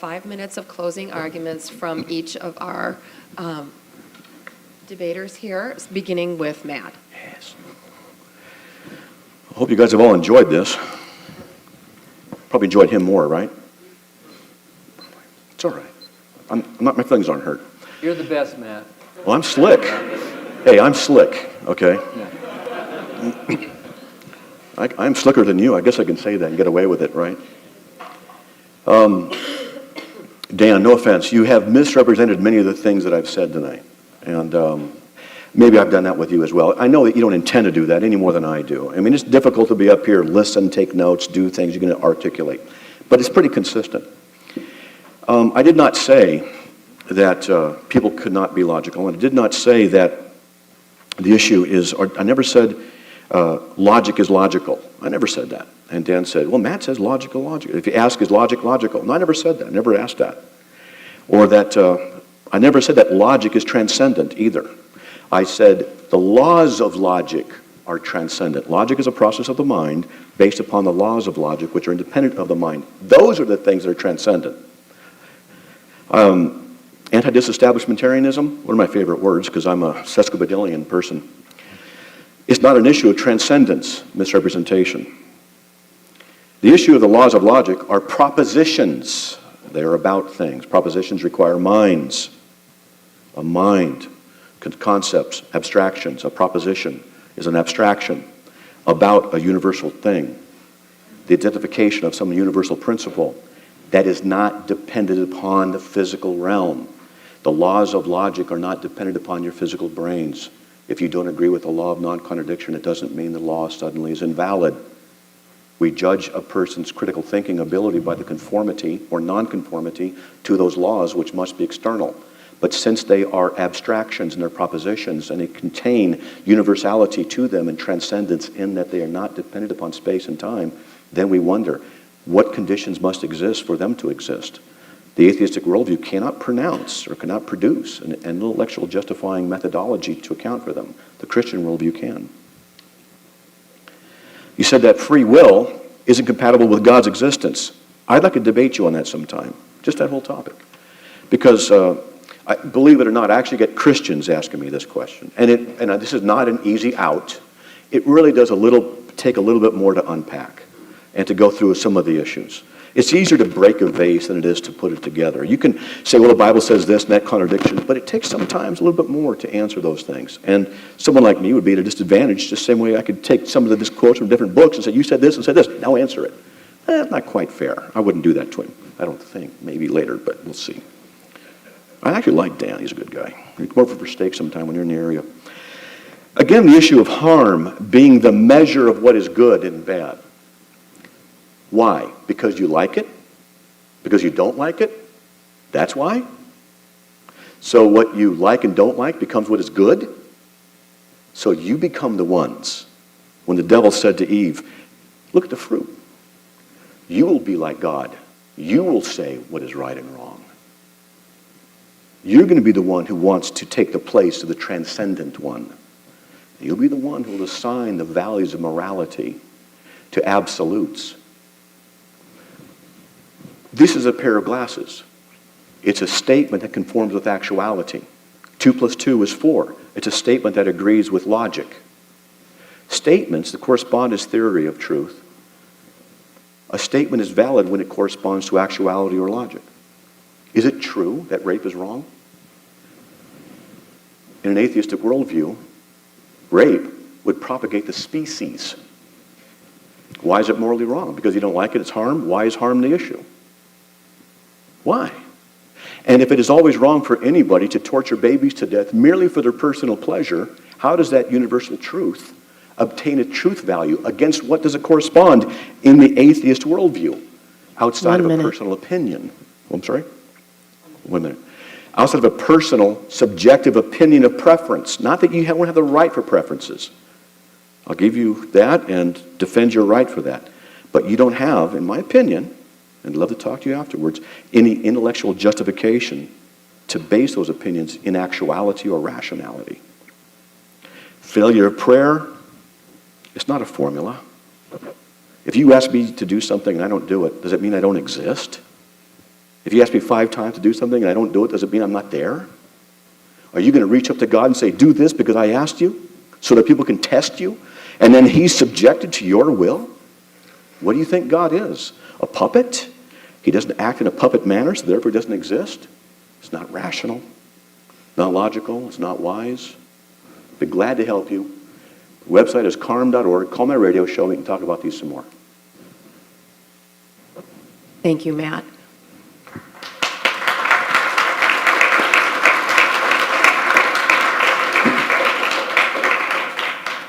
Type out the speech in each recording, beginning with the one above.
5 minutes of closing arguments from each of our debaters here, beginning with Matt. Yes. I hope you guys have all enjoyed this. Probably enjoyed him more, right? It's all right. My feelings aren't hurt. You're the best, Matt. Well, I'm slick. Hey, I'm slick, okay? Yeah. I'm slicker than you. I guess I can say that and get away with it, right? Dan, no offense. You have misrepresented many of the things that I've said tonight. And maybe I've done that with you as well. I know that you don't intend to do that any more than I do. I mean, it's difficult to be up here, listen, take notes, do things you're going to articulate. But it's pretty consistent. I did not say that people could not be logical. And I did not say that the issue is, or I never said logic is logical. I never said that. And Dan said, well, Matt says logical. If you ask, is logic logical? No, I never said that. I never asked that. Or that I never said that logic is transcendent either. I said the laws of logic are transcendent. Logic is a process of the mind based upon the laws of logic, which are independent of the mind. Those are the things that are transcendent. Anti-disestablishmentarianism, one of my favorite words because I'm a sesquipedalian person. It's not an issue of transcendence, misrepresentation. The issue of the laws of logic are propositions. They are about things. Propositions require minds. A mind, concepts, abstractions. A proposition is an abstraction about a universal thing. The identification of some universal principle that is not dependent upon the physical realm. The laws of logic are not dependent upon your physical brains. If you don't agree with the law of non-contradiction, it doesn't mean the law suddenly is invalid. We judge a person's critical thinking ability by the conformity or non-conformity to those laws, which must be external. But since they are abstractions and they're propositions and they contain universality to them and transcendence in that they are not dependent upon space and time, then we wonder, what conditions must exist for them to exist? The atheistic worldview cannot pronounce or cannot produce an intellectual justifying methodology to account for them. The Christian worldview can. You said that free will isn't compatible with God's existence. I'd like to debate you on that sometime, just that whole topic. Because, believe it or not, I actually get Christians asking me this question. And this is not an easy out. It really does take a little bit more to unpack and to go through some of the issues. It's easier to break a vase than it is to put it together. You can say, well, the Bible says this and that contradiction, but it takes sometimes a little bit more to answer those things. And someone like me would be at a disadvantage, just the same way I could take some of the quotes from different books and say, you said this and said this, now answer it. Not quite fair. I wouldn't do that to him. I don't think. Maybe later, but we'll see. I actually like Dan. He's a good guy. You come over for steak sometime when you're in the area. Again, the issue of harm being the measure of what is good and bad. Why? Because you like it? Because you don't like it? That's why? So what you like and don't like becomes what is good? So you become the ones. When the devil said to Eve, look at the fruit. You will be like God. You will say what is right and wrong. You're going to be the one who wants to take the place of the transcendent one. You'll be the one who will assign the values of morality to absolutes. This is a pair of glasses. It's a statement that conforms with actuality. 2 + 2 is 4. It's a statement that agrees with logic. Statements, the correspondence theory of truth, a statement is valid when it corresponds to actuality or logic. Is it true that rape is wrong? In an atheistic worldview, rape would propagate the species. Why is it morally wrong? Because you don't like it, it's harm? Why is harm the issue? Why? And if it is always wrong for anybody to torture babies to death merely for their personal pleasure, how does that universal truth obtain a truth value? Against what does it correspond in the atheist worldview? Outside of a personal opinion. Oh, I'm sorry? 1 minute. Outside of a personal, subjective opinion of preference. Not that you won't have the right for preferences. I'll give you that and defend your right for that. But you don't have, in my opinion, and I'd love to talk to you afterwards, any intellectual justification to base those opinions in actuality or rationality. Failure of prayer, it's not a formula. If you ask me to do something and I don't do it, does it mean I don't exist? If you ask me 5 times to do something and I don't do it, does it mean I'm not there? Are you going to reach up to God and say, do this because I asked you, so that people can test you, and then he's subjected to your will? What do you think God is? A puppet? He doesn't act in a puppet manner, so therefore he doesn't exist? It's not rational, not logical, it's not wise. Be glad to help you. The website is carm.org. Call my radio show, we can talk about these some more. Thank you, Matt.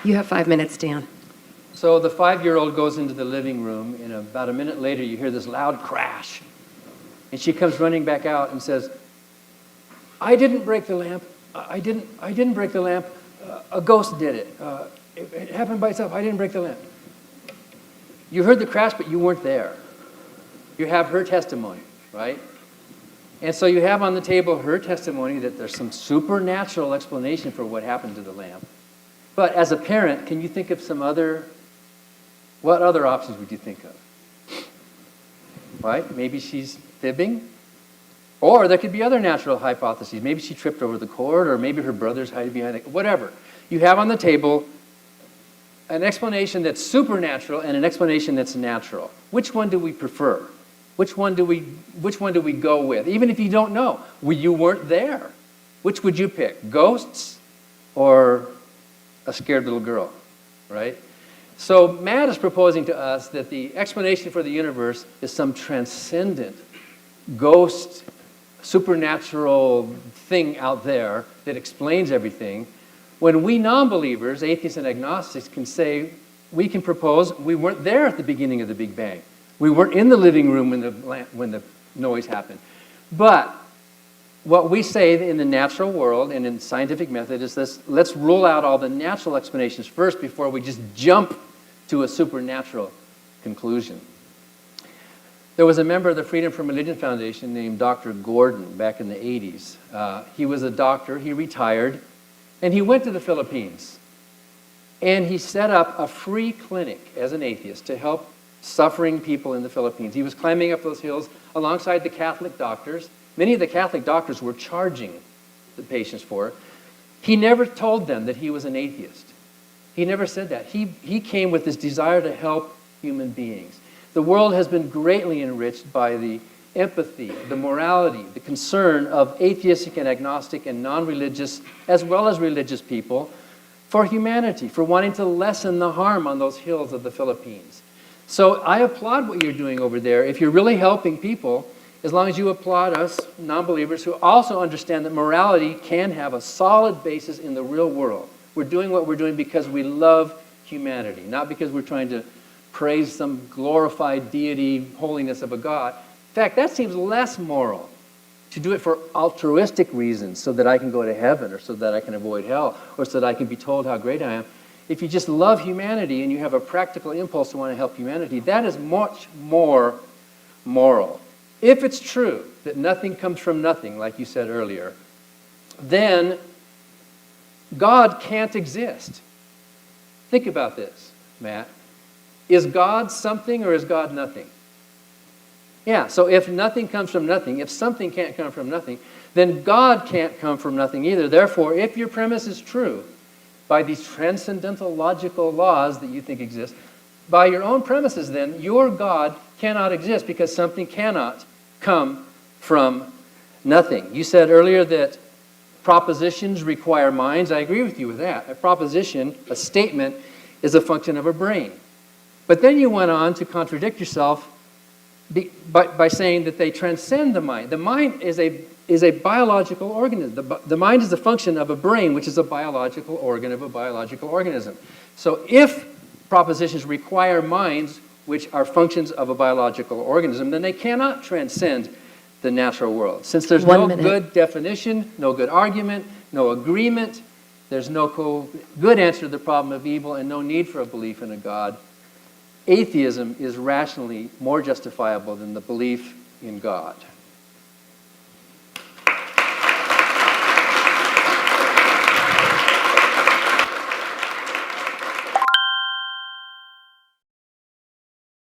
You have 5 minutes, Dan. So the 5-year-old goes into the living room, and about a minute later, you hear this loud crash. And she comes running back out and says, I didn't break the lamp. I didn't break the lamp. A ghost did it. It happened by itself. I didn't break the lamp. You heard the crash, but you weren't there. You have her testimony, right? And so you have on the table her testimony that there's some supernatural explanation for what happened to the lamp. But as a parent, can you think of what other options would you think of? Right? Maybe she's fibbing. Or there could be other natural hypotheses. Maybe she tripped over the cord, or maybe her brother's hiding behind it. Whatever. You have on the table an explanation that's supernatural and an explanation that's natural. Which one do we prefer? Which one do we go with? Even if you don't know, you weren't there. Which would you pick? Ghosts or a scared little girl, right? So Matt is proposing to us that the explanation for the universe is some transcendent, ghost, supernatural thing out there that explains everything, when we non-believers, atheists and agnostics, we can propose we weren't there at the beginning of the Big Bang. We weren't in the living room when the noise happened. But what we say in the natural world and in scientific method is this: let's rule out all the natural explanations first before we just jump to a supernatural conclusion. There was a member of the Freedom from Religion Foundation named Dr. Gordon back in the 80s. He was a doctor, he retired, and he went to the Philippines. And he set up a free clinic as an atheist to help suffering people in the Philippines. He was climbing up those hills alongside the Catholic doctors. Many of the Catholic doctors were charging the patients for it. He never told them that he was an atheist. He never said that. He came with this desire to help human beings. The world has been greatly enriched by the empathy, the morality, the concern of atheistic and agnostic and non-religious, as well as religious people, for humanity, for wanting to lessen the harm on those hills of the Philippines. So I applaud what you're doing over there. If you're really helping people, as long as you applaud us, non-believers, who also understand that morality can have a solid basis in the real world. We're doing what we're doing because we love humanity, not because we're trying to praise some glorified deity, holiness of a God. In fact, that seems less moral, to do it for altruistic reasons, so that I can go to heaven, or so that I can avoid hell, or so that I can be told how great I am. If you just love humanity and you have a practical impulse to want to help humanity, that is much more moral. If it's true that nothing comes from nothing, like you said earlier, then God can't exist. Think about this, Matt. Is God something or is God nothing? Yeah, so if nothing comes from nothing, if something can't come from nothing, then God can't come from nothing either. Therefore, if your premise is true, by these transcendental logical laws that you think exist, by your own premises then, your God cannot exist because something cannot come from nothing. You said earlier that propositions require minds. I agree with you with that. A proposition, a statement, is a function of a brain. But then you went on to contradict yourself by saying that they transcend the mind. The mind is a biological organism. The mind is a function of a brain, which is a biological organ of a biological organism. So if propositions require minds, which are functions of a biological organism, then they cannot transcend the natural world. Since there's no good definition, no good argument, no agreement, there's no good answer to the problem of evil, and no need for a belief in a God, atheism is rationally more justifiable than the belief in God.